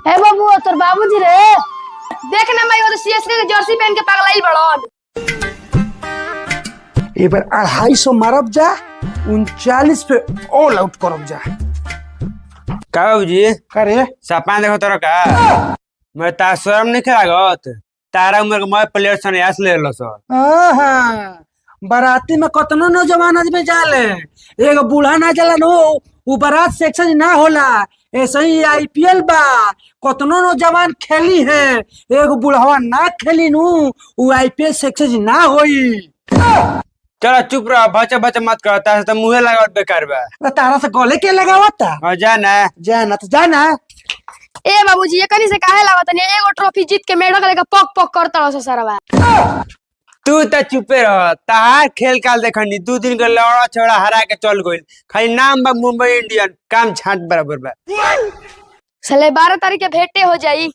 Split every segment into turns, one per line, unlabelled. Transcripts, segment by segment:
हे बाबू तोर बाबूजी रे देख ना मैं वो सीएसके के जर्सी पहन के पगलाइल बड़न।
ए बार 250 मारब जा 39 पे ऑल आउट करब जा।
का बाबूजी
करे
सपना देखो तोरा का मैं ता शर्म नहीं लागत तारा उम्र के मैं प्लेयर सन्यास ले लो सर।
बाराती में कतनो नौजवान आदमी जाले एगो बूढ़ा ना जाला नो उ बारात सेक्शन ना होला। ऐसे ही आईपीएल बा कतनो नौजवान खेली है एगो बूढ़वा ना खेली नु उ आईपीएल सेक्शन ना होई।
चलो चुप रहो बच्चा बच्चा मत करो तारा से मुंह लगावत बेकार बा।
तारा से गले के लगावता
जाना
जाना तो जाना।
ए बाबूजी ये कनी से काहे लागत नहीं एगो ट्रॉफी जीत के मेढक लेके पक पक करता रहो सरवा।
तू तो चुपे रह तार खेल काल देखनी 2 दिन के लौड़ा छोड़ा हरा के चल गइल खाली नाम बा मुंबई इंडियन काम छाट बराबर बा।
साले 12 तारीख के भेंटे हो जाई।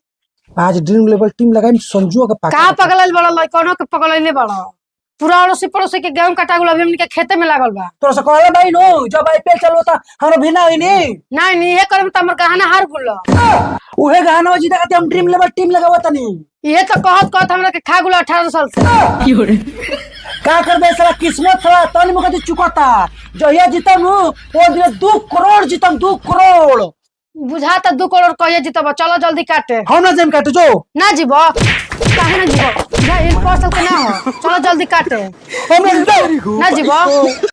आज ड्रीम लेवल टीम लगाई संजू का
का पगलल बड़ा लइकनो के पगलले बड़ा पूरा अड़ोसी पड़ोसी के गेहूं कटा गुल अभी हमनी के खेते में लागल बा।
तोरा से कहले भाई नो जब आईपीएल चलता हमरा भिना होई नी
नहीं ये करम त हमर कहाना हार गुल
उहे गाना जीता के हम ड्रीम लेवल टीम लगावत नी।
ये तो कहत कहत हमरा के खा गुल 18 साल से
का कर दे साला किस्मत साला तनी मुकती चुकता जहिया जीतम नु ओ दिन 2 करोड़ जीतम 2 करोड़
बुझाता 2 करोड़ कहिए जीतब। चलो जल्दी काटे
हम ना जेम काटे जो
ना जीबो काहे ना जीबो जा इन पर्सल के ना हो चलो जल्दी काटे
हम
ना जीबो।